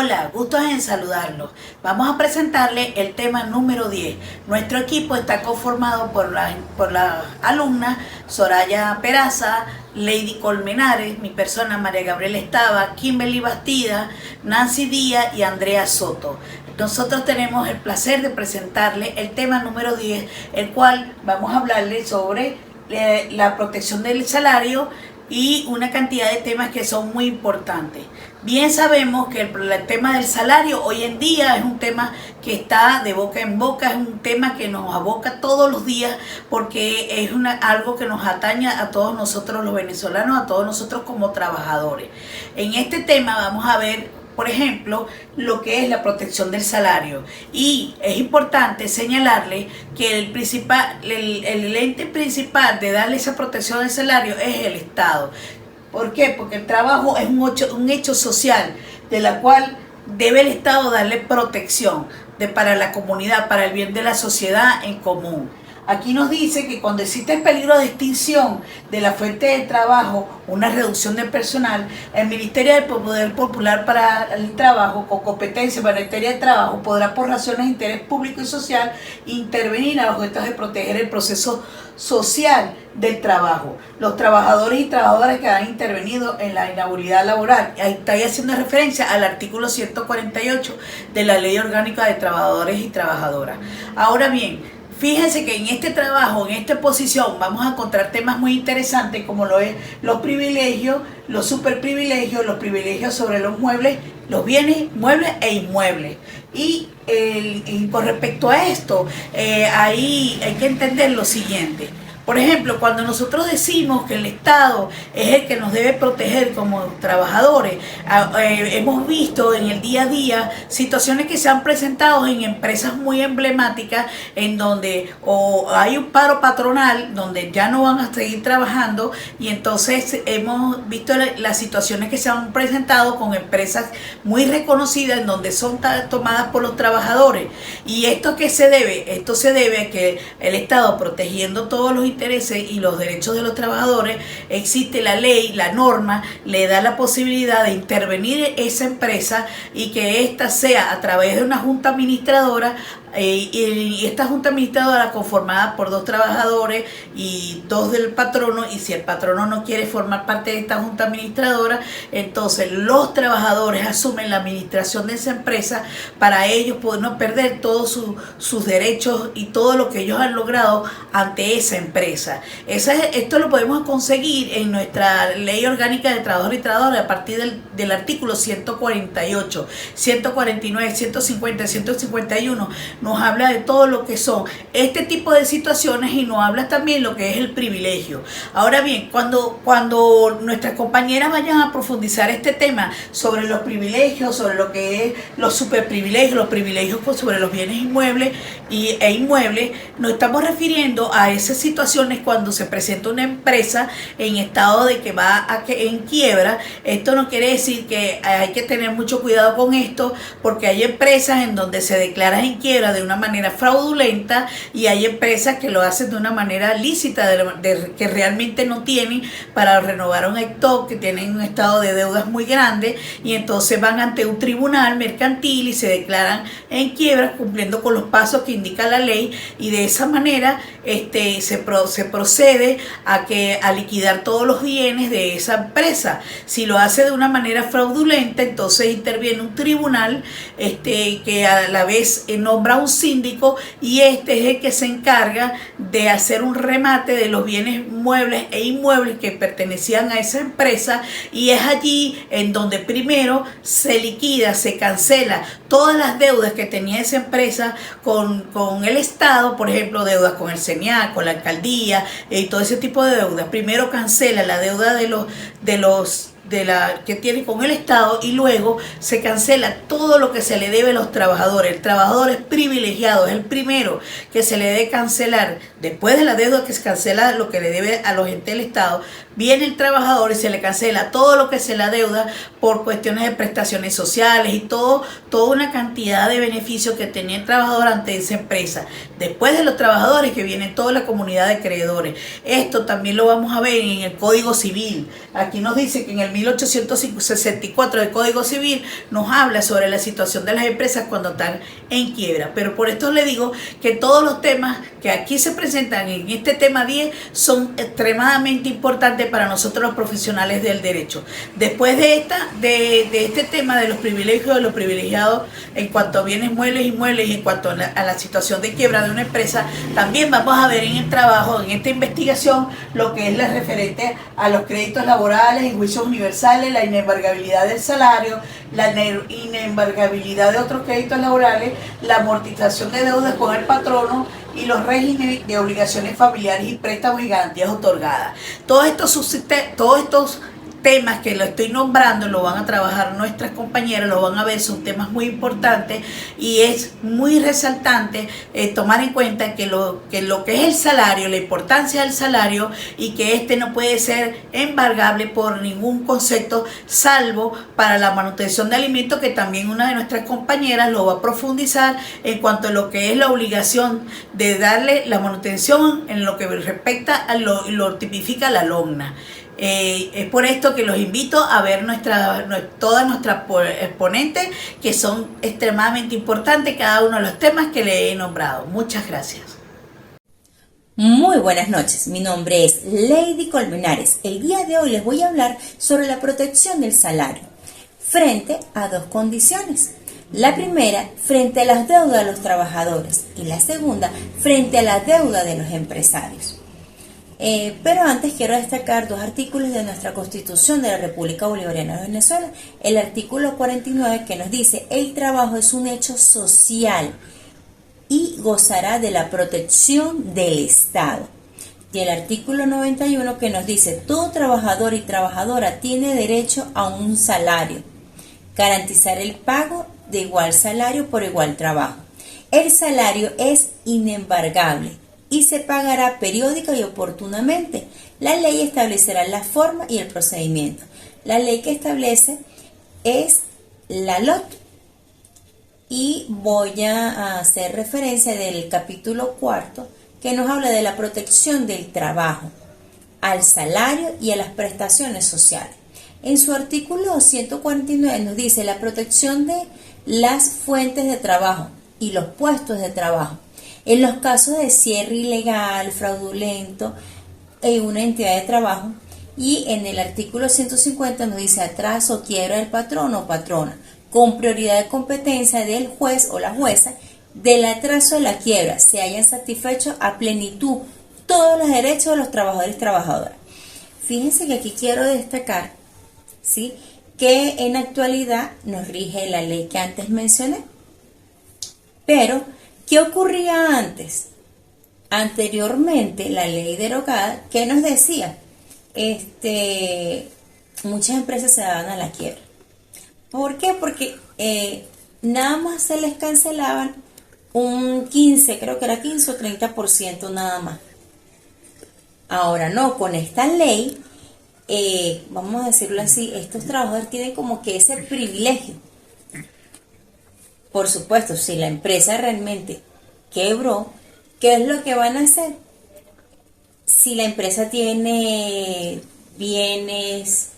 Hola, gusto en saludarlos. Vamos a presentarles el tema número 10. Nuestro equipo está conformado por la alumna Soraya Peraza, Lady Colmenares, mi persona María Gabriela Estaba, Kimberly Bastida, Nancy Díaz y Andrea Soto. Nosotros tenemos el placer de presentarles el tema número 10, el cual vamos a hablarles sobre la protección del salario y una cantidad de temas que son muy importantes. Bien sabemos que el tema del salario hoy en día es un tema que está de boca en boca, es un tema que nos aboca todos los días porque es algo que nos atañe a todos nosotros los venezolanos, a todos nosotros como trabajadores. En este tema vamos a ver, por ejemplo, lo que es la protección del salario. Y es importante señalarle que el ente principal de darle esa protección del salario es el Estado. ¿Por qué? Porque el trabajo es un hecho social de la cual debe el Estado darle protección para la comunidad, para el bien de la sociedad en común. Aquí nos dice que cuando existe peligro de extinción de la fuente de trabajo, una reducción de personal, el Ministerio del Poder Popular para el Trabajo, con competencia para la materia de trabajo, podrá por razones de interés público y social intervenir a los objetos de proteger el proceso social del trabajo. Los trabajadores y trabajadoras que han intervenido en la inhabilidad laboral. Ahí está haciendo referencia al artículo 148 de la Ley Orgánica de Trabajadores y Trabajadoras. Ahora bien, fíjense que en este trabajo, en esta posición, vamos a encontrar temas muy interesantes como lo es los privilegios, los superprivilegios, los privilegios sobre los muebles, los bienes muebles e inmuebles. Y con respecto a esto, ahí hay que entender lo siguiente. Por ejemplo, cuando nosotros decimos que el Estado es el que nos debe proteger como trabajadores, hemos visto en el día a día situaciones que se han presentado en empresas muy emblemáticas en donde hay un paro patronal, donde ya no van a seguir trabajando, y entonces hemos visto las situaciones que se han presentado con empresas muy reconocidas en donde son tomadas por los trabajadores. ¿Y esto qué se debe? Esto se debe a que el Estado, protegiendo todos los intereses y los derechos de los trabajadores, existe la ley, la norma, le da la posibilidad de intervenir esa empresa y que ésta sea a través de una junta administradora, y esta junta administradora conformada por 2 trabajadores y 2 del patrono, y si el patrono no quiere formar parte de esta junta administradora, entonces los trabajadores asumen la administración de esa empresa para ellos poder no perder todos sus derechos y todo lo que ellos han logrado ante esa empresa. Esto lo podemos conseguir en nuestra Ley Orgánica de Trabajadores y Trabajadoras a partir del artículo 148, 149, 150, 151. Nos habla de todo lo que son este tipo de situaciones y nos habla también lo que es el privilegio. Ahora bien, cuando nuestras compañeras vayan a profundizar este tema sobre los privilegios, sobre lo que es los superprivilegios, los privilegios sobre los bienes inmuebles e inmuebles, nos estamos refiriendo a esas situaciones cuando se presenta una empresa en estado de que va en quiebra. Esto no quiere decir que hay que tener mucho cuidado con esto, porque hay empresas en donde se declaran en quiebra de una manera fraudulenta y hay empresas que lo hacen de una manera lícita, que realmente no tienen para renovar un stock, que tienen un estado de deudas muy grande, y entonces van ante un tribunal mercantil y se declaran en quiebra cumpliendo con los pasos que indica la ley, y de esa manera se procede a liquidar todos los bienes de esa empresa. Si lo hace de una manera fraudulenta, entonces interviene un tribunal que a la vez nombra un síndico, y este es el que se encarga de hacer un remate de los bienes muebles e inmuebles que pertenecían a esa empresa, y es allí en donde primero se liquida, se cancela todas las deudas que tenía esa empresa con el Estado, por ejemplo, deudas con el CENIAC, con la alcaldía y todo ese tipo de deudas. Primero cancela la deuda que tiene con el Estado, y luego se cancela todo lo que se le debe a los trabajadores. El trabajador es privilegiado, es el primero que se le debe cancelar. Después de la deuda que se cancela lo que le debe a los entes del Estado, viene el trabajador y se le cancela todo lo que se le adeuda por cuestiones de prestaciones sociales y toda una cantidad de beneficios que tenía el trabajador ante esa empresa. Después de los trabajadores que viene toda la comunidad de acreedores. Esto también lo vamos a ver en el Código Civil. Aquí nos dice que en el 1864 del Código Civil nos habla sobre la situación de las empresas cuando están en quiebra. Pero por esto le digo que todos los temas que aquí se presentan en este tema 10 son extremadamente importantes para nosotros los profesionales del derecho. Después de este tema de los privilegios de los privilegiados en cuanto a bienes muebles y inmuebles y en cuanto a la situación de quiebra de una empresa, también vamos a ver en el trabajo, en esta investigación, lo que es la referente a los créditos laborales en juicios universales, la inembargabilidad del salario, la inembargabilidad de otros créditos laborales, la amortización de deudas con el patrono y los regímenes de obligaciones familiares y préstamos y garantías otorgadas. Todos estos temas que lo estoy nombrando lo van a trabajar nuestras compañeras, lo van a ver, son temas muy importantes y es muy resaltante tomar en cuenta que lo que es el salario, la importancia del salario y que este no puede ser embargable por ningún concepto salvo para la manutención de alimentos, que también una de nuestras compañeras lo va a profundizar en cuanto a lo que es la obligación de darle la manutención en lo que respecta a lo tipifica la LOGNA. Es por esto que los invito a ver todas nuestras exponentes, que son extremadamente importantes cada uno de los temas que le he nombrado. Muchas gracias. Muy buenas noches, mi nombre es Lady Colmenares. El día de hoy les voy a hablar sobre la protección del salario frente a dos condiciones. La primera, frente a las deudas de los trabajadores, y la segunda, frente a la deuda de los empresarios. Pero antes quiero destacar dos artículos de nuestra Constitución de la República Bolivariana de Venezuela. El artículo 49, que nos dice: el trabajo es un hecho social y gozará de la protección del Estado. Y el artículo 91, que nos dice: todo trabajador y trabajadora tiene derecho a un salario, garantizar el pago de igual salario por igual trabajo. El salario es inembargable y se pagará periódica y oportunamente. La ley establecerá la forma y el procedimiento. La ley que establece es la LOT, y voy a hacer referencia del capítulo 4, que nos habla de la protección del trabajo, al salario y a las prestaciones sociales. En su artículo 149 nos dice la protección de las fuentes de trabajo y los puestos de trabajo en los casos de cierre ilegal, fraudulento en una entidad de trabajo. Y en el artículo 150 nos dice atraso o quiebra del patrón o patrona, con prioridad de competencia del juez o la jueza del atraso de la quiebra, se hayan satisfecho a plenitud todos los derechos de los trabajadores y trabajadoras. Fíjense que aquí quiero destacar, ¿sí?, que en la actualidad nos rige la ley que antes mencioné. Pero ¿qué ocurría antes? Anteriormente, la ley derogada, ¿qué nos decía? Muchas empresas se daban a la quiebra. ¿Por qué? Porque nada más se les cancelaban un 15, creo que era 15 o 30% nada más. Ahora no, con esta ley, vamos a decirlo así, estos trabajadores tienen como que ese privilegio. Por supuesto, si la empresa realmente quebró, ¿qué es lo que van a hacer? Si la empresa tiene bienes,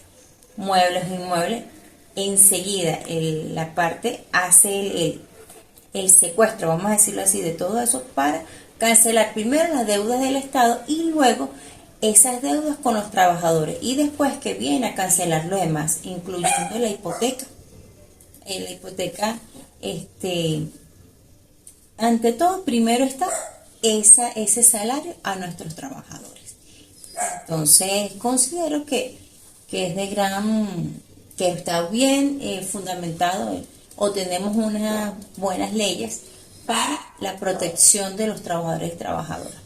muebles o inmuebles, enseguida la parte hace el secuestro, vamos a decirlo así, de todo eso para cancelar primero las deudas del Estado y luego esas deudas con los trabajadores, y después que viene a cancelar lo demás, incluyendo la hipoteca. La hipoteca, ante todo, primero está ese salario a nuestros trabajadores. Entonces, considero que es de que está bien fundamentado, o tenemos unas buenas leyes para la protección de los trabajadores y trabajadoras.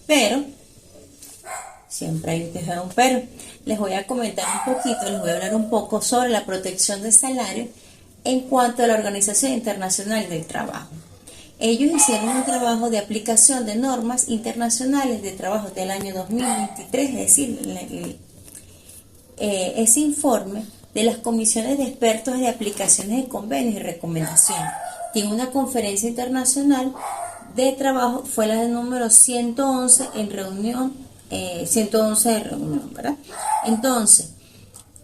Pero, siempre hay un pero. Les voy a comentar un poquito, les voy a hablar un poco sobre la protección del salario en cuanto a la Organización Internacional del Trabajo. Ellos hicieron un trabajo de aplicación de normas internacionales de trabajo del año 2023, es decir, ese informe de las comisiones de expertos de aplicaciones de convenios y recomendaciones. Tiene una conferencia internacional de trabajo, fue la número 111 en reunión, 111 de reunión, ¿verdad? Entonces,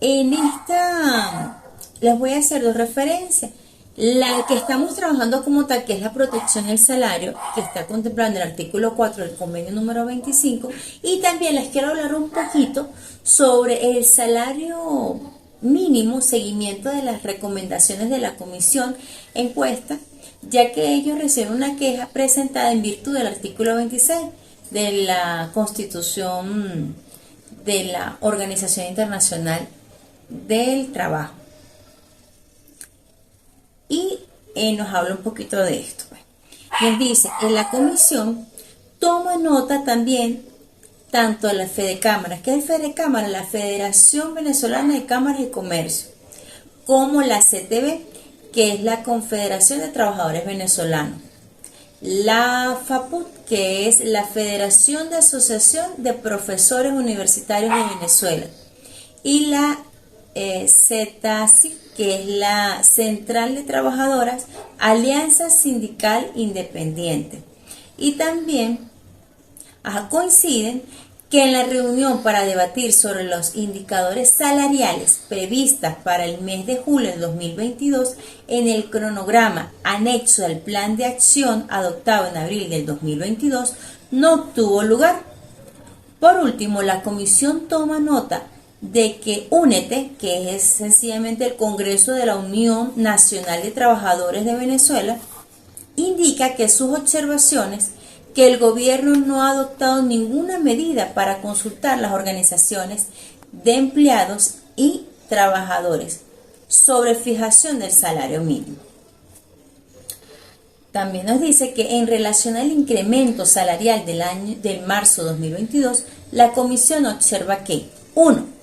En esta les voy a hacer dos referencias. La que estamos trabajando como tal, que es la protección del salario, que está contemplando el artículo 4 del convenio número 25, y también les quiero hablar un poquito sobre el salario mínimo, seguimiento de las recomendaciones de la comisión encuesta, ya que ellos reciben una queja presentada en virtud del artículo 26 de la Constitución de la Organización Internacional del Trabajo. Y nos habla un poquito de esto. Nos dice, en la comisión toma nota también tanto de la FEDECámaras, que es FEDECámaras, la Federación Venezolana de Cámaras de Comercio, como la CTV, que es la Confederación de Trabajadores Venezolanos, la FAPUT, que es la Federación de Asociación de Profesores Universitarios de Venezuela, y la CETASI, que es la Central de Trabajadoras, Alianza Sindical Independiente. Y también coinciden que en la reunión para debatir sobre los indicadores salariales previstas para el mes de julio de 2022, en el cronograma anexo al plan de acción adoptado en abril del 2022, no tuvo lugar. Por último, la comisión toma nota de que UNETE, que es sencillamente el Congreso de la Unión Nacional de Trabajadores de Venezuela, indica que sus observaciones que el gobierno no ha adoptado ninguna medida para consultar las organizaciones de empleados y trabajadores sobre fijación del salario mínimo. También nos dice que en relación al incremento salarial del marzo 2022, la comisión observa que 1.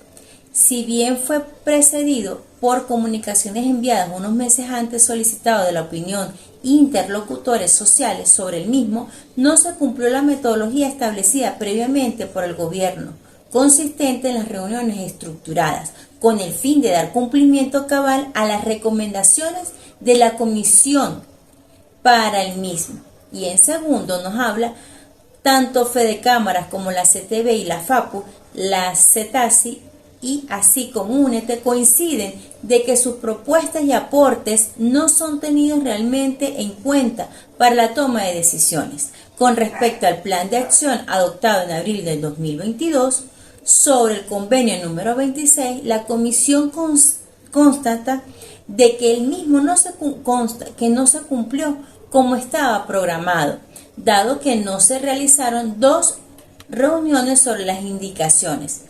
Si bien fue precedido por comunicaciones enviadas unos meses antes solicitado de la opinión interlocutores sociales sobre el mismo, no se cumplió la metodología establecida previamente por el gobierno, consistente en las reuniones estructuradas, con el fin de dar cumplimiento cabal a las recomendaciones de la comisión para el mismo. Y en segundo nos habla tanto FEDECámaras como la CTV y la FAPU, la CETASI, y así como UNETE coinciden de que sus propuestas y aportes no son tenidos realmente en cuenta para la toma de decisiones. Con respecto al plan de acción adoptado en abril del 2022 sobre el convenio número 26, la comisión constata de que el mismo no se cumplió como estaba programado, dado que no se realizaron 2 reuniones sobre las indicaciones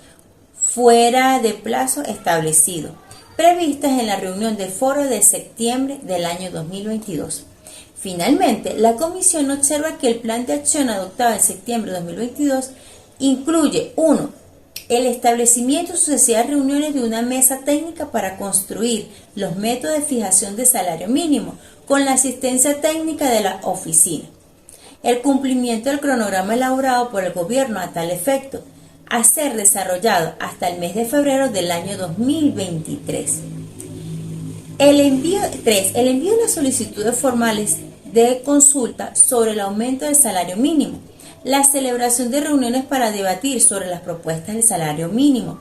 fuera de plazo establecido, previstas en la reunión del foro de septiembre del año 2022. Finalmente, la comisión observa que el plan de acción adoptado en septiembre de 2022 incluye 1. El establecimiento sucesivas reuniones de una mesa técnica para construir los métodos de fijación de salario mínimo con la asistencia técnica de la oficina. El cumplimiento del cronograma elaborado por el gobierno a tal efecto, a ser desarrollado hasta el mes de febrero del año 2023. El envío de las solicitudes formales de consulta sobre el aumento del salario mínimo, la celebración de reuniones para debatir sobre las propuestas del salario mínimo.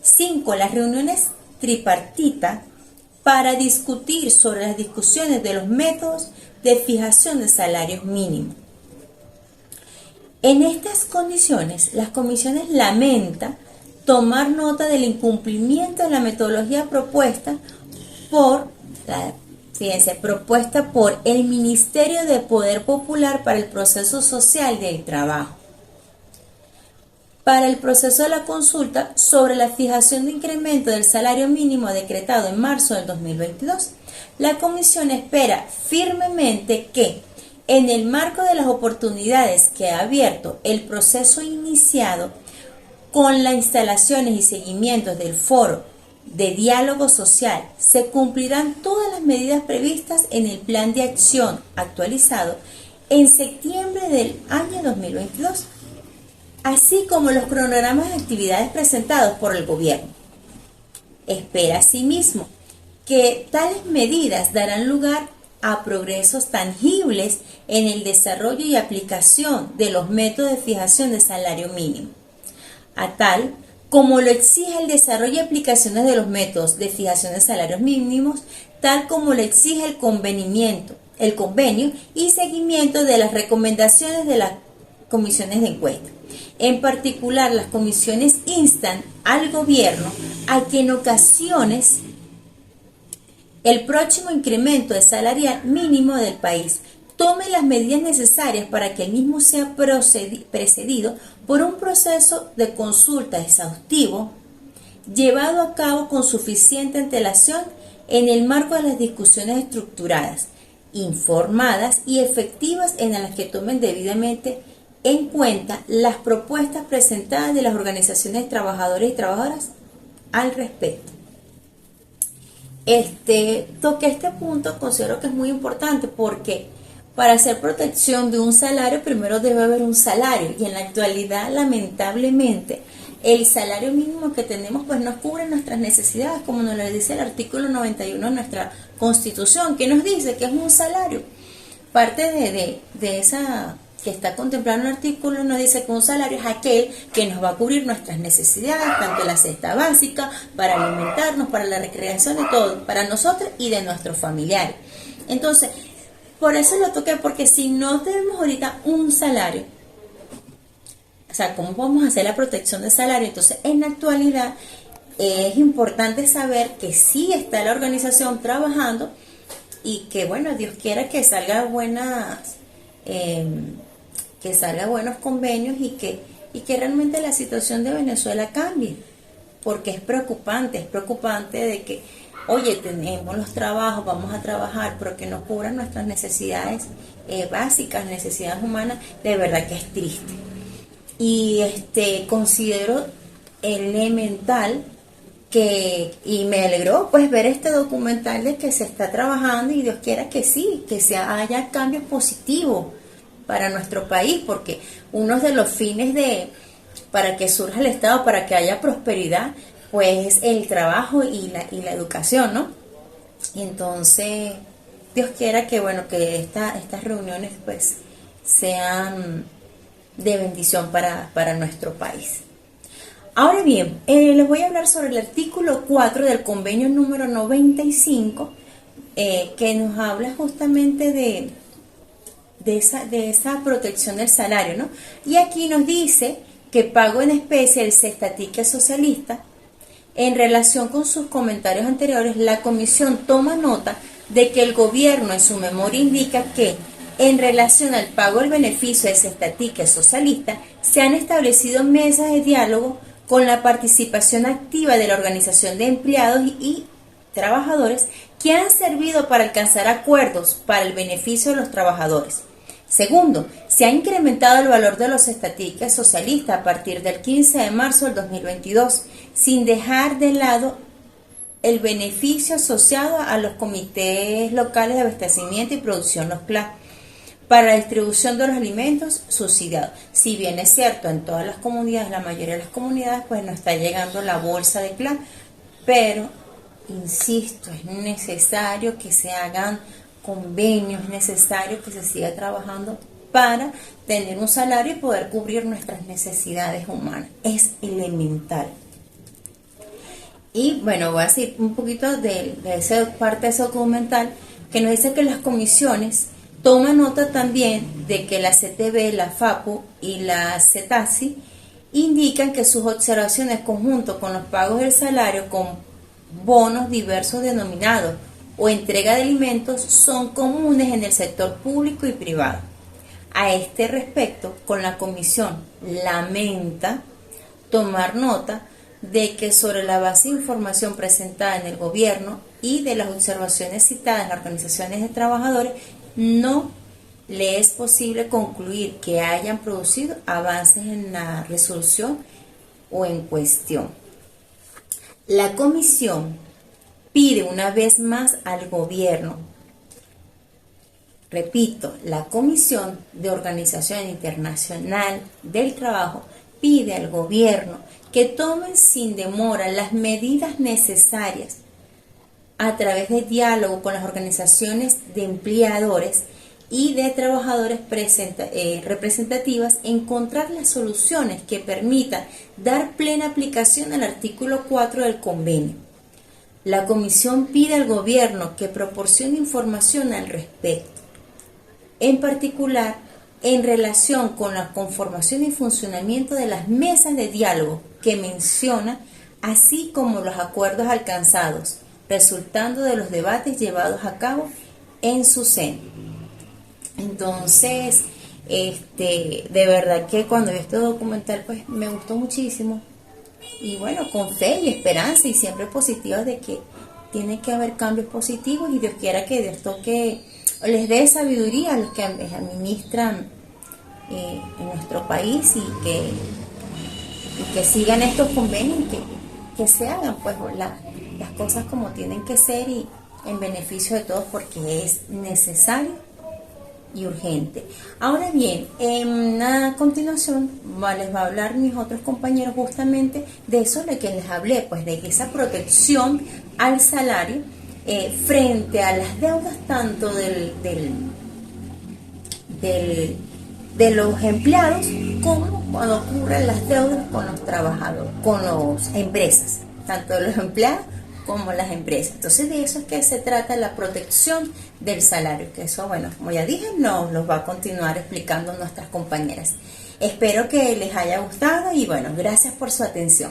5. Las reuniones tripartitas para discutir sobre las discusiones de los métodos de fijación de salarios mínimos. En estas condiciones, las comisiones lamentan tomar nota del incumplimiento de la metodología propuesta por el Ministerio de Poder Popular para el proceso social del trabajo. Para el proceso de la consulta sobre la fijación de incremento del salario mínimo decretado en marzo del 2022, la comisión espera firmemente que, en el marco de las oportunidades que ha abierto el proceso iniciado con las instalaciones y seguimientos del foro de diálogo social, se cumplirán todas las medidas previstas en el plan de acción actualizado en septiembre del año 2022, así como los cronogramas de actividades presentados por el gobierno. Espera asimismo que tales medidas darán lugar a progresos tangibles en el desarrollo y aplicación de los métodos de fijación de salario mínimo, a tal como lo exige el desarrollo y aplicaciones de los métodos de fijación de salarios mínimos, tal como lo exige el convenio y seguimiento de las recomendaciones de las comisiones de encuesta. En particular, las comisiones instan al gobierno a que en ocasiones el próximo incremento de salarial mínimo del país tome las medidas necesarias para que el mismo sea precedido por un proceso de consulta exhaustivo llevado a cabo con suficiente antelación en el marco de las discusiones estructuradas, informadas y efectivas en las que tomen debidamente en cuenta las propuestas presentadas de las organizaciones de trabajadores y trabajadoras al respecto. Toqué este punto, considero que es muy importante porque para hacer protección de un salario primero debe haber un salario, y en la actualidad lamentablemente el salario mínimo que tenemos pues no cubre nuestras necesidades, como nos lo dice el artículo 91 de nuestra Constitución, que nos dice que es un salario. Parte de esa que está contemplado en el artículo nos dice que un salario es aquel que nos va a cubrir nuestras necesidades, tanto la cesta básica, para alimentarnos, para la recreación, de todo, para nosotros y de nuestros familiares. Entonces, por eso lo toqué, porque si no tenemos ahorita un salario, o sea, ¿cómo vamos a hacer la protección del salario? Entonces, en la actualidad es importante saber que sí está la organización trabajando y que, bueno, Dios quiera que salga buenos convenios y que realmente la situación de Venezuela cambie, porque es preocupante de que, oye, tenemos los trabajos, vamos a trabajar, pero que no cubran nuestras necesidades básicas, necesidades humanas, de verdad que es triste. Y considero elemental y me alegró pues ver este documental de que se está trabajando, y Dios quiera que sí, que haya cambios positivos para nuestro país, porque uno de los fines para que surja el Estado, para que haya prosperidad, pues el trabajo y la educación, ¿no? Y entonces, Dios quiera que, bueno, que estas reuniones pues sean de bendición para nuestro país. Ahora bien, les voy a hablar sobre el artículo 4 del convenio número 95, que nos habla justamente de esa protección del salario, ¿no? Y aquí nos dice que pago en especie el cestatique socialista. En relación con sus comentarios anteriores, la comisión toma nota de que el gobierno en su memoria indica que en relación al pago del beneficio de cestatique socialista se han establecido mesas de diálogo con la participación activa de la organización de empleados y trabajadores que han servido para alcanzar acuerdos para el beneficio de los trabajadores. Segundo, se ha incrementado el valor de los estatiques socialistas a partir del 15 de marzo del 2022, sin dejar de lado el beneficio asociado a los comités locales de abastecimiento y producción, los CLA, para la distribución de los alimentos subsidiados. Si bien es cierto, en todas las comunidades, la mayoría de las comunidades, pues no está llegando la bolsa de CLA, pero, insisto, es necesario que se hagan convenios, es necesario que se siga trabajando para tener un salario y poder cubrir nuestras necesidades humanas. Es elemental. Y bueno, voy a decir un poquito de esa parte de ese documental que nos dice que las comisiones toman nota también de que la CTB, la FAPU y la CETASI indican que sus observaciones conjunto con los pagos del salario con bonos diversos denominados o entrega de alimentos son comunes en el sector público y privado. A este respecto, con la comisión lamenta tomar nota de que sobre la base de información presentada en el gobierno y de las observaciones citadas en las organizaciones de trabajadores, no le es posible concluir que hayan producido avances en la resolución o en cuestión. La comisión pide una vez más al gobierno, repito, la Comisión de Organización Internacional del Trabajo pide al gobierno que tomen sin demora las medidas necesarias a través de diálogo con las organizaciones de empleadores y de trabajadores representativas, encontrar las soluciones que permitan dar plena aplicación al artículo 4 del convenio. La comisión pide al gobierno que proporcione información al respecto, en particular en relación con la conformación y funcionamiento de las mesas de diálogo que menciona, así como los acuerdos alcanzados, resultando de los debates llevados a cabo en su seno. Entonces, de verdad que cuando vi este documental, pues me gustó muchísimo. Y bueno, con fe y esperanza y siempre positiva de que tiene que haber cambios positivos y Dios quiera que Dios toque, les dé sabiduría a los que administran en nuestro país y que sigan estos convenios y que se hagan pues las cosas como tienen que ser y en beneficio de todos porque es necesario y urgente. Ahora bien, a continuación les va a hablar mis otros compañeros justamente de eso de que les hablé, pues de esa protección al salario frente a las deudas tanto de los empleados como cuando ocurren las deudas con los trabajadores, con las empresas, tanto de los empleados como las empresas. Entonces de eso es que se trata la protección del salario, que eso, bueno, como ya dije, nos los va a continuar explicando nuestras compañeras. Espero que les haya gustado y bueno, gracias por su atención.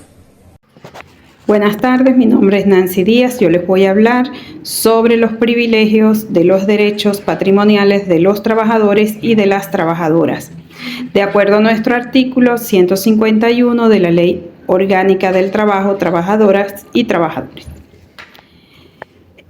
Buenas tardes, mi nombre es Nancy Díaz. Yo les voy a hablar sobre los privilegios de los derechos patrimoniales de los trabajadores y de las trabajadoras. De acuerdo a nuestro artículo 151 de la Ley Orgánica del Trabajo, Trabajadoras y Trabajadores.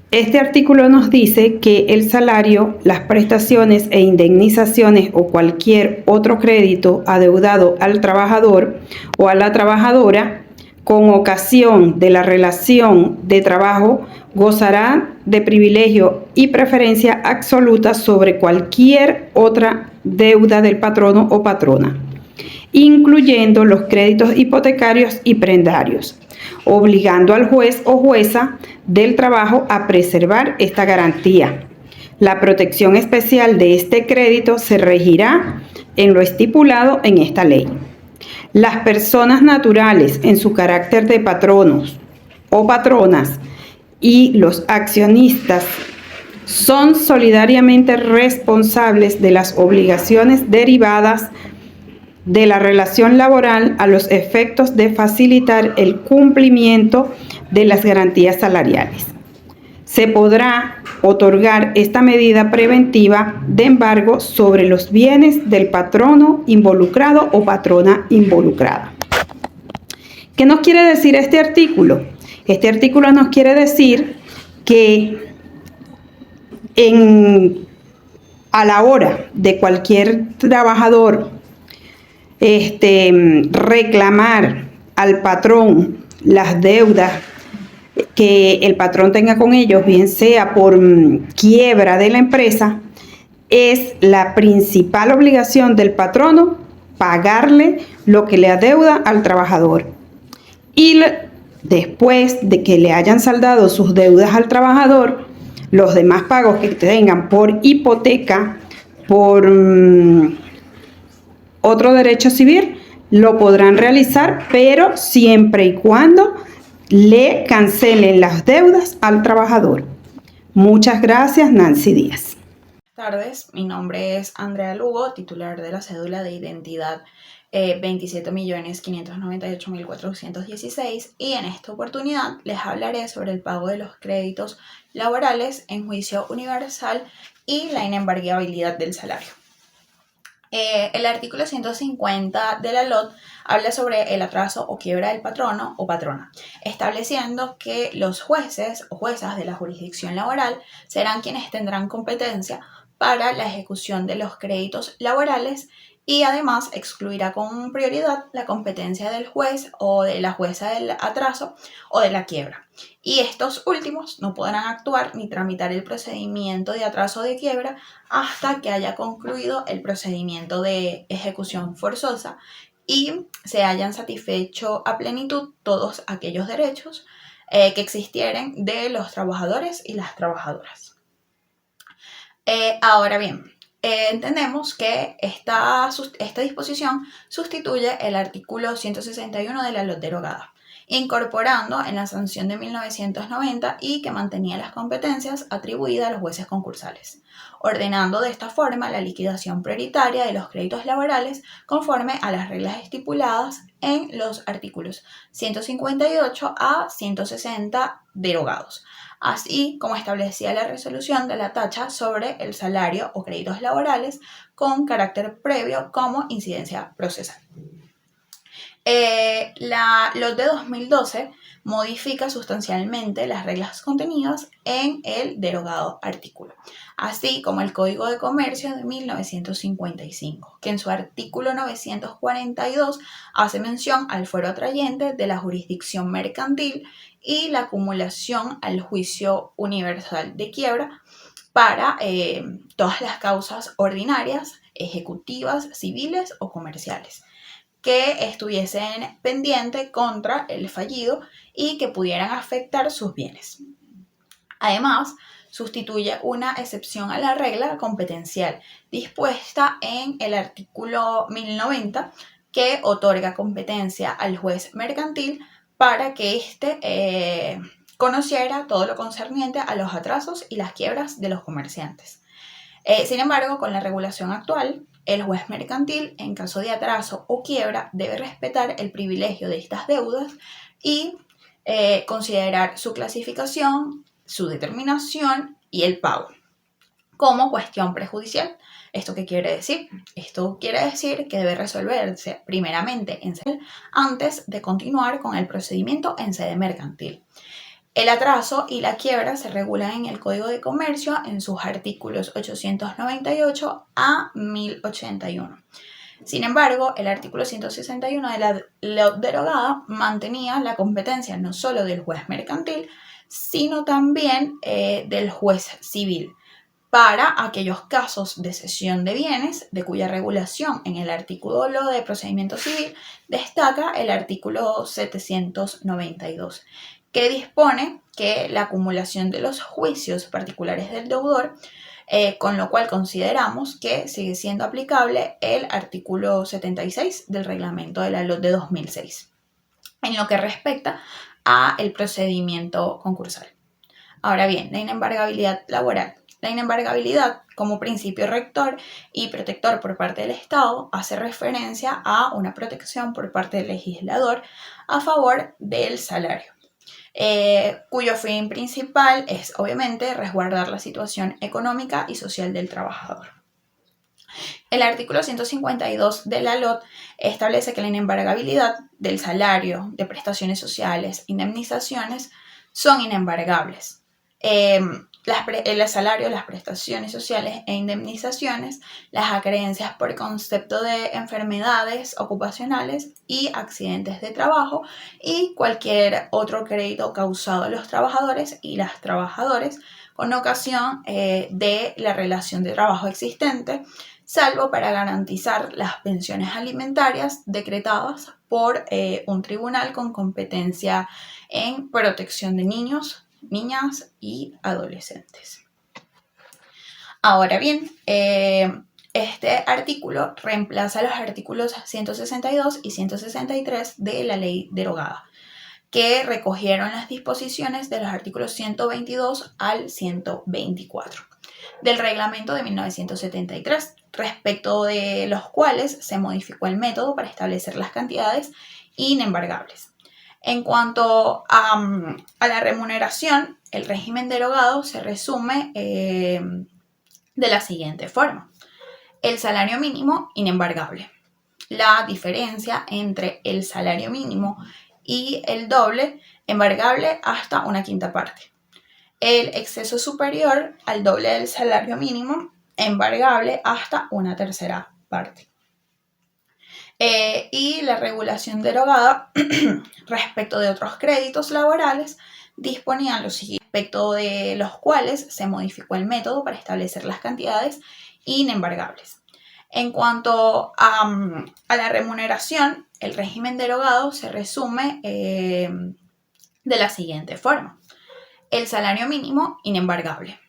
Este artículo nos dice que el salario, las prestaciones e indemnizaciones o cualquier otro crédito adeudado al trabajador o a la trabajadora con ocasión de la relación de trabajo gozará de privilegio y preferencia absoluta sobre cualquier otra deuda del patrono o patrona, incluyendo los créditos hipotecarios y prendarios, obligando al juez o jueza del trabajo a preservar esta garantía. La protección especial de este crédito se regirá en lo estipulado en esta ley. Las personas naturales en su carácter de patronos o patronas y los accionistas son solidariamente responsables de las obligaciones derivadas de la relación laboral a los efectos de facilitar el cumplimiento de las garantías salariales. Se podrá otorgar esta medida preventiva de embargo sobre los bienes del patrono involucrado o patrona involucrada. ¿Qué nos quiere decir este artículo? Este artículo nos quiere decir que a la hora de cualquier trabajador reclamar al patrón las deudas que el patrón tenga con ellos, bien sea por quiebra de la empresa, es la principal obligación del patrono pagarle lo que le adeuda al trabajador. Y después de que le hayan saldado sus deudas al trabajador, los demás pagos que tengan por hipoteca, por otro derecho civil, lo podrán realizar, pero siempre y cuando le cancelen las deudas al trabajador. Muchas gracias, Nancy Díaz. Buenas tardes, mi nombre es Andrea Lugo, titular de la cédula de identidad 27.598.416 y en esta oportunidad les hablaré sobre el pago de los créditos laborales en juicio universal y la inembargabilidad del salario. El artículo 150 de la LOT habla sobre el atraso o quiebra del patrono o patrona, estableciendo que los jueces o juezas de la jurisdicción laboral serán quienes tendrán competencia para la ejecución de los créditos laborales y además excluirá con prioridad la competencia del juez o de la jueza del atraso o de la quiebra. Y estos últimos no podrán actuar ni tramitar el procedimiento de atraso o de quiebra hasta que haya concluido el procedimiento de ejecución forzosa y se hayan satisfecho a plenitud todos aquellos derechos que existieren de los trabajadores y las trabajadoras. Ahora bien, entendemos que esta disposición sustituye el artículo 161 de la LOT derogada, incorporando en la sanción de 1990 y que mantenía las competencias atribuidas a los jueces concursales, ordenando de esta forma la liquidación prioritaria de los créditos laborales conforme a las reglas estipuladas en los artículos 158 a 160 derogados, así como establecía la resolución de la tacha sobre el salario o créditos laborales con carácter previo como incidencia procesal. La LOT de 2012 modifica sustancialmente las reglas contenidas en el derogado artículo, así como el Código de Comercio de 1955, que en su artículo 942 hace mención al fuero atrayente de la jurisdicción mercantil y la acumulación al juicio universal de quiebra para todas las causas ordinarias, ejecutivas, civiles o comerciales que estuviesen pendientes contra el fallido y que pudieran afectar sus bienes. Además, sustituye una excepción a la regla competencial dispuesta en el artículo 1090 que otorga competencia al juez mercantil para que éste conociera todo lo concerniente a los atrasos y las quiebras de los comerciantes. Sin embargo, con la regulación actual, el juez mercantil, en caso de atraso o quiebra, debe respetar el privilegio de estas deudas y considerar su clasificación, su determinación y el pago como cuestión prejudicial. ¿Esto qué quiere decir? Esto quiere decir que debe resolverse primeramente en sede antes de continuar con el procedimiento en sede mercantil. El atraso y la quiebra se regulan en el Código de Comercio en sus artículos 898 a 1081. Sin embargo, el artículo 161 de la LOT derogada mantenía la competencia no solo del juez mercantil, sino también del juez civil para aquellos casos de cesión de bienes de cuya regulación en el artículo de procedimiento civil destaca el artículo 792, que dispone que la acumulación de los juicios particulares del deudor, con lo cual consideramos que sigue siendo aplicable el artículo 76 del reglamento de la LOT de 2006, en lo que respecta a el procedimiento concursal. Ahora bien, la inembargabilidad laboral. La inembargabilidad, como principio rector y protector por parte del Estado, hace referencia a una protección por parte del legislador a favor del salario, cuyo fin principal es obviamente resguardar la situación económica y social del trabajador. El artículo 152 de la LOT establece que la inembargabilidad del salario, de prestaciones sociales, indemnizaciones, son inembargables. El salario, las prestaciones sociales e indemnizaciones, las acreencias por concepto de enfermedades ocupacionales y accidentes de trabajo y cualquier otro crédito causado a los trabajadores y las trabajadoras con ocasión de la relación de trabajo existente, salvo para garantizar las pensiones alimentarias decretadas por un tribunal con competencia en protección de niños, niñas y adolescentes. Ahora bien, este artículo reemplaza los artículos 162 y 163 de la ley derogada, que recogieron las disposiciones de los artículos 122 al 124 del reglamento de 1973, respecto de los cuales se modificó el método para establecer las cantidades inembargables. En cuanto a la remuneración, el régimen derogado se resume de la siguiente forma. El salario mínimo inembargable. La diferencia entre el salario mínimo y el doble embargable hasta una quinta parte. El exceso superior al doble del salario mínimo embargable hasta una tercera parte. Y la regulación derogada respecto de otros créditos laborales disponían lo siguiente, respecto de los cuales se modificó el método para establecer las cantidades inembargables. En cuanto a la remuneración, el régimen derogado se resume de la siguiente forma. El salario mínimo inembargable.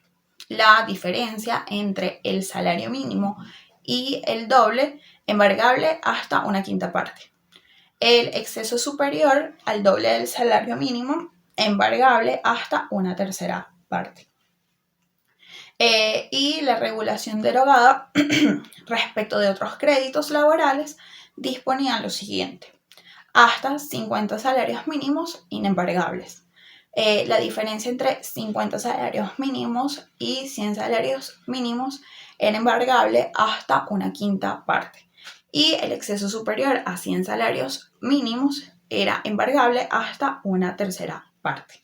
la diferencia entre el salario mínimo y el doble embargable hasta una quinta parte. El exceso superior al doble del salario mínimo embargable hasta una tercera parte. Y la regulación derogada respecto de otros créditos laborales disponía lo siguiente: hasta 50 salarios mínimos inembargables. La diferencia entre 50 salarios mínimos y 100 salarios mínimos era embargable hasta una quinta parte. Y el exceso superior a 100 salarios mínimos era embargable hasta una tercera parte.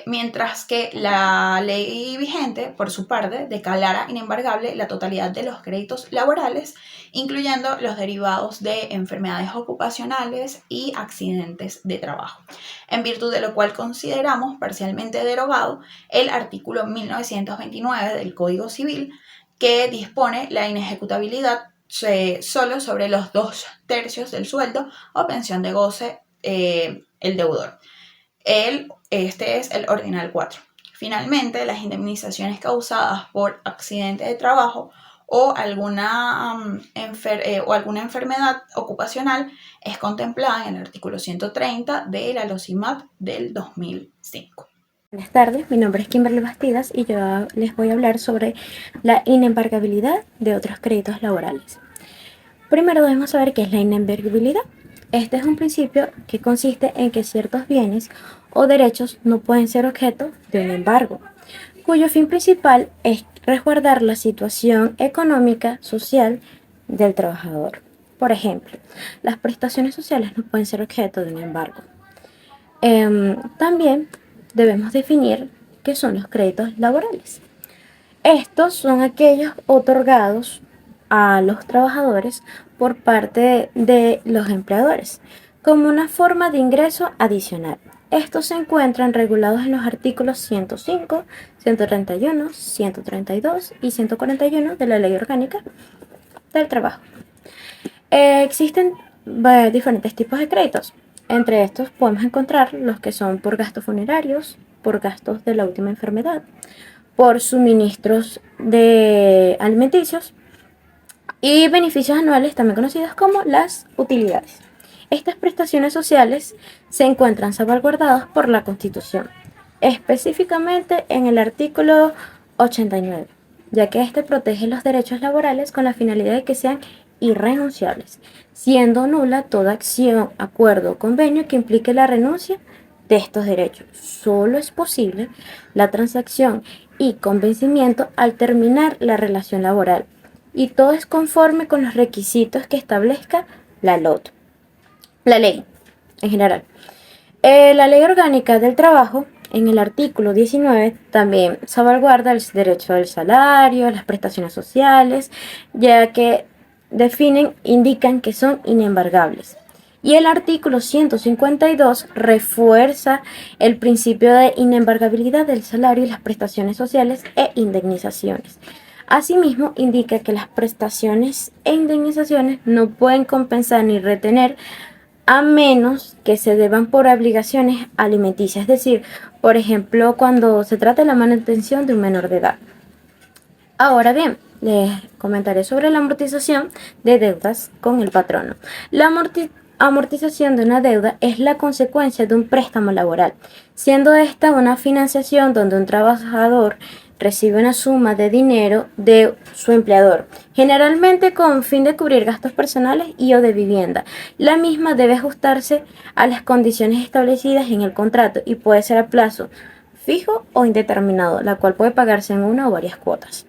Mientras que la ley vigente, por su parte, declara inembargable la totalidad de los créditos laborales, incluyendo los derivados de enfermedades ocupacionales y accidentes de trabajo, en virtud de lo cual consideramos parcialmente derogado el artículo 1929 del Código Civil, que dispone la inejecutabilidad solo sobre los 2/3 del sueldo o pensión de goce el deudor. Este es el ordinal 4. Finalmente, las indemnizaciones causadas por accidente de trabajo o alguna enfermedad ocupacional es contemplada en el artículo 130 de la LOCIMAT del 2005. Buenas tardes, mi nombre es Kimberly Bastidas y yo les voy a hablar sobre la inembargabilidad de otros créditos laborales. Primero debemos saber qué es la inembargabilidad. Este es un principio que consiste en que ciertos bienes o derechos no pueden ser objeto de un embargo, cuyo fin principal es resguardar la situación económica, social del trabajador. Por ejemplo, las prestaciones sociales no pueden ser objeto de un embargo. También debemos definir qué son los créditos laborales. Estos son aquellos otorgados a los trabajadores por parte de los empleadores como una forma de ingreso adicional. Estos se encuentran regulados en los artículos 105, 131, 132 y 141 de la Ley Orgánica del Trabajo. Existen diferentes tipos de créditos. Entre estos podemos encontrar los que son por gastos funerarios, por gastos de la última enfermedad, por suministros de alimenticios y beneficios anuales, también conocidos como las utilidades. Estas prestaciones sociales se encuentran salvaguardadas por la Constitución, específicamente en el artículo 89, ya que este protege los derechos laborales con la finalidad de que sean irrenunciables, siendo nula toda acción, acuerdo o convenio que implique la renuncia de estos derechos. Solo es posible la transacción y convencimiento al terminar la relación laboral, y todo es conforme con los requisitos que establezca la ley en general. La Ley Orgánica del Trabajo, en el artículo 19, también salvaguarda el derecho al salario, las prestaciones sociales, ya que indican que son inembargables. Y el artículo 152 refuerza el principio de inembargabilidad del salario y las prestaciones sociales e indemnizaciones. Asimismo, indica que las prestaciones e indemnizaciones no pueden compensar ni retener a menos que se deban por obligaciones alimenticias, es decir, por ejemplo, cuando se trata de la manutención de un menor de edad. Ahora bien, les comentaré sobre la amortización de deudas con el patrono. La amortización de una deuda es la consecuencia de un préstamo laboral, siendo esta una financiación donde un trabajador recibe una suma de dinero de su empleador, generalmente con fin de cubrir gastos personales y o de vivienda. La misma debe ajustarse a las condiciones establecidas en el contrato y puede ser a plazo fijo o indeterminado, la cual puede pagarse en una o varias cuotas.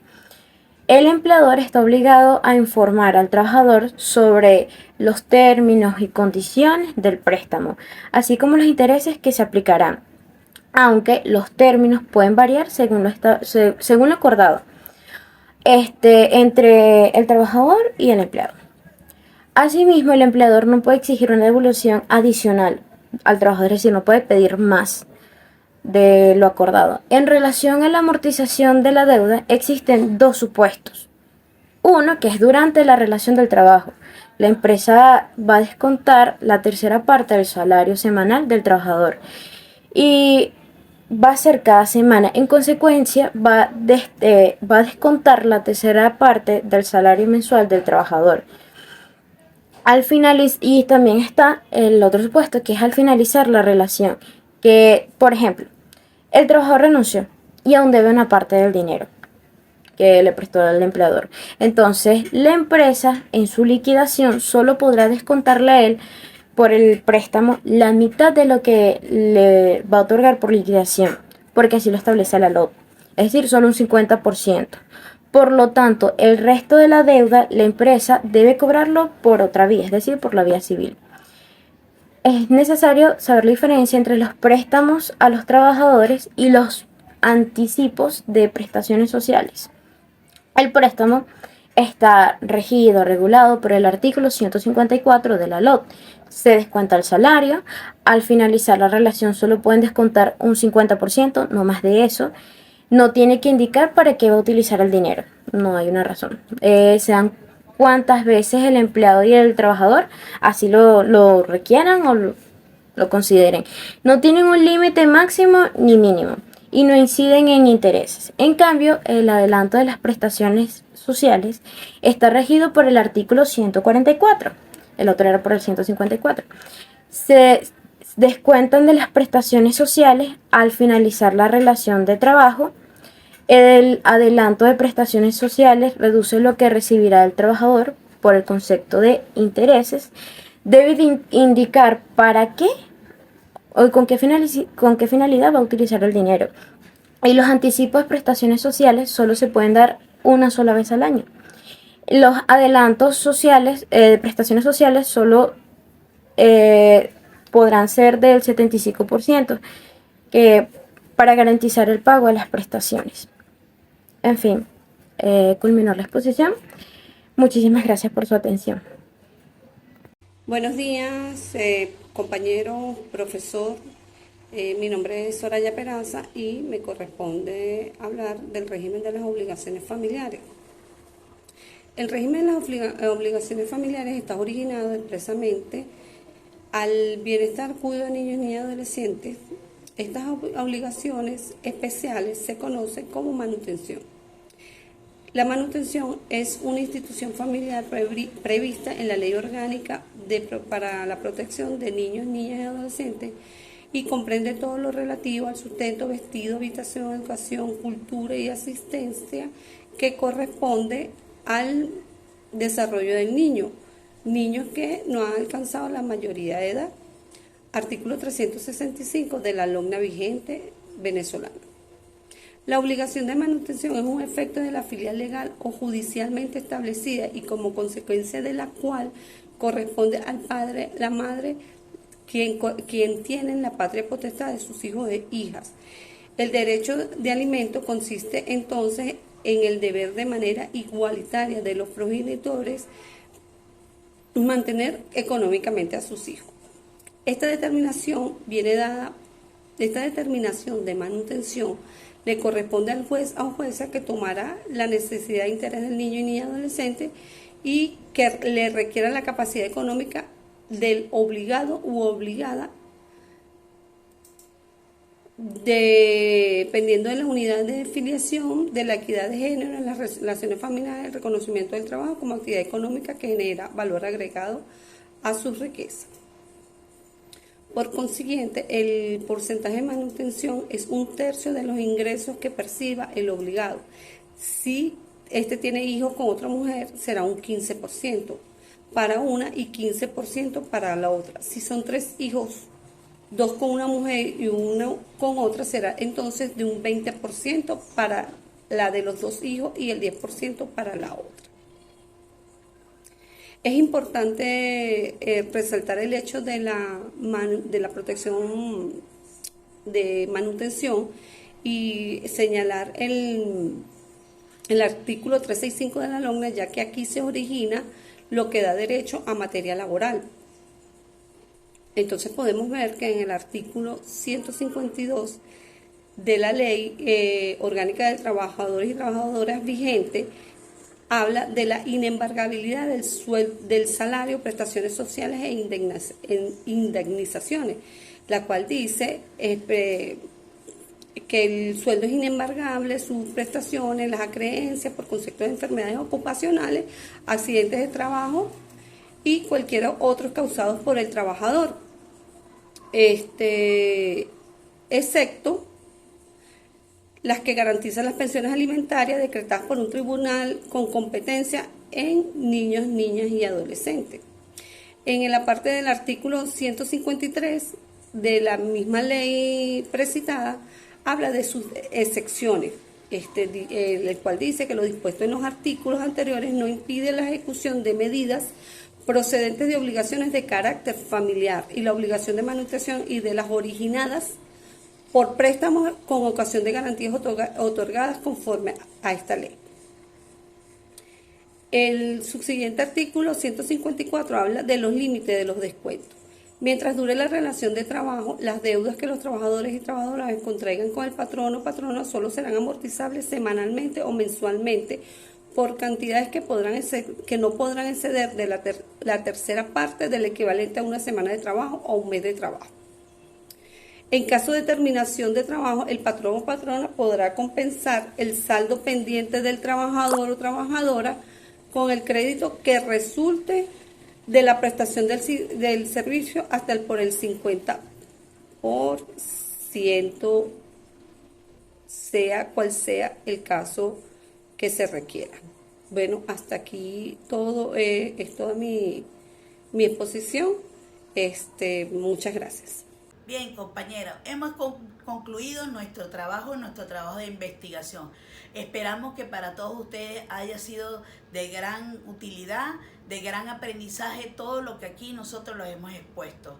El empleador está obligado a informar al trabajador sobre los términos y condiciones del préstamo, así como los intereses que se aplicarán, aunque los términos pueden variar según lo acordado entre el trabajador y el empleado. Asimismo, el empleador no puede exigir una devolución adicional al trabajador, es decir, no puede pedir más de lo acordado. En relación a la amortización de la deuda, existen dos supuestos. Uno, que es durante la relación del trabajo. La empresa va a descontar la tercera parte del salario semanal del trabajador. Y va a ser cada semana. En consecuencia, va a descontar la tercera parte del salario mensual del trabajador. Y también está el otro supuesto, que es al finalizar la relación. Que, por ejemplo, el trabajador renunció y aún debe una parte del dinero que le prestó el empleador. Entonces, la empresa en su liquidación solo podrá descontarle a él por el préstamo la mitad de lo que le va a otorgar por liquidación, porque así lo establece la LOT, es decir, solo un 50%. Por lo tanto, el resto de la deuda la empresa debe cobrarlo por otra vía, es decir, por la vía civil. Es necesario saber la diferencia entre los préstamos a los trabajadores y los anticipos de prestaciones sociales. El préstamo está regido, regulado por el artículo 154 de la LOT. Se descuenta el salario. Al finalizar la relación solo pueden descontar un 50%, no más de eso. No tiene que indicar para qué va a utilizar el dinero. No hay una razón. Sean cuantas veces el empleado y el trabajador así lo requieran o lo consideren. No tienen un límite máximo ni mínimo y no inciden en intereses. En cambio, el adelanto de las prestaciones sociales está regido por el artículo 144. El otro era por el 154. Se descuentan de las prestaciones sociales al finalizar la relación de trabajo. El adelanto de prestaciones sociales reduce lo que recibirá el trabajador por el concepto de intereses. Debe indicar para qué o con qué finalidad va a utilizar el dinero. Y los anticipos de prestaciones sociales solo se pueden dar una sola vez al año. Los adelantos sociales, de prestaciones sociales, solo podrán ser del 75%, que para garantizar el pago de las prestaciones. En fin, culminó la exposición. Muchísimas gracias por su atención. Buenos días, compañero, profesor. Mi nombre es Soraya Peraza y me corresponde hablar del régimen de las obligaciones familiares. El régimen de las obligaciones familiares está originado expresamente al bienestar, cuidado de niños, niñas y adolescentes. Estas obligaciones especiales se conocen como manutención. La manutención es una institución familiar prevista en la Ley Orgánica para la protección de niños, niñas y adolescentes y comprende todo lo relativo al sustento, vestido, habitación, educación, cultura y asistencia que corresponde al desarrollo del niño, niños que no han alcanzado la mayoría de edad. Artículo 365 de la LOGNA vigente venezolana. La obligación de manutención es un efecto de la filial legal o judicialmente establecida y como consecuencia de la cual corresponde al padre, la madre, quien tienen la patria potestad de sus hijos e hijas. El derecho de alimento consiste entonces en el deber de manera igualitaria de los progenitores mantener económicamente a sus hijos. Esta determinación de manutención le corresponde al juez o jueza que tomará la necesidad de interés del niño y niña adolescente y que le requiera la capacidad económica del obligado u obligada, dependiendo de la unidad de filiación, de la equidad de género en las relaciones familiares, el reconocimiento del trabajo como actividad económica que genera valor agregado a su riqueza. Por consiguiente, el porcentaje de manutención es 1/3 de los ingresos que perciba el obligado. Si este tiene hijos con otra mujer, será un 15% para una y 15% para la otra. Si son 3 hijos, 2 con una mujer y 1 con otra, será entonces de un 20% para la de los 2 hijos y el 10% para la otra. Es importante resaltar el hecho de la protección de manutención y señalar el artículo 365 de la LOGNA, ya que aquí se origina lo que da derecho a materia laboral. Entonces podemos ver que en el artículo 152 de la Ley Orgánica de Trabajadores y Trabajadoras vigente, habla de la inembargabilidad del salario, prestaciones sociales e indemnizaciones, la cual dice que el sueldo es inembargable, sus prestaciones, las acreencias por concepto de enfermedades ocupacionales, accidentes de trabajo y cualquiera otros causados por el trabajador, excepto las que garantizan las pensiones alimentarias decretadas por un tribunal con competencia en niños, niñas y adolescentes. En la parte del artículo 153 de la misma ley precitada, habla de sus excepciones, el cual dice que lo dispuesto en los artículos anteriores no impide la ejecución de medidas procedentes de obligaciones de carácter familiar y la obligación de manutención y de las originadas por préstamos con ocasión de garantías otorgadas conforme a esta ley. El subsiguiente artículo 154 habla de los límites de los descuentos. Mientras dure la relación de trabajo, las deudas que los trabajadores y trabajadoras contraigan con el patrono o patrona solo serán amortizables semanalmente o mensualmente por cantidades que no podrán exceder de la tercera parte del equivalente a una semana de trabajo o un mes de trabajo. En caso de terminación de trabajo, el patrón o patrona podrá compensar el saldo pendiente del trabajador o trabajadora con el crédito que resulte de la prestación del servicio hasta por el 50%, sea cual sea el caso que se requiera. Bueno, hasta aquí todo es toda mi exposición. Muchas gracias. Bien, compañeros, hemos concluido nuestro trabajo de investigación. Esperamos que para todos ustedes haya sido de gran utilidad, de gran aprendizaje todo lo que aquí nosotros los hemos expuesto.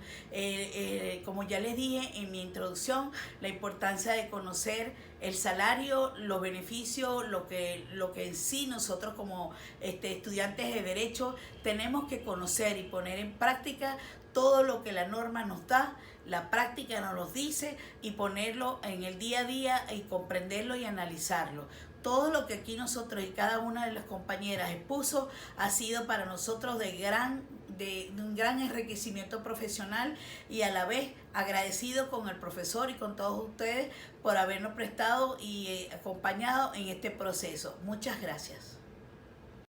Como ya les dije en mi introducción, la importancia de conocer el salario, los beneficios, lo que en sí nosotros como estudiantes de Derecho tenemos que conocer y poner en práctica todo lo que la norma nos da, la práctica nos lo dice, y ponerlo en el día a día y comprenderlo y analizarlo. Todo lo que aquí nosotros y cada una de las compañeras expuso ha sido para nosotros de un gran enriquecimiento profesional, y a la vez agradecido con el profesor y con todos ustedes por habernos prestado y acompañado en este proceso. Muchas gracias.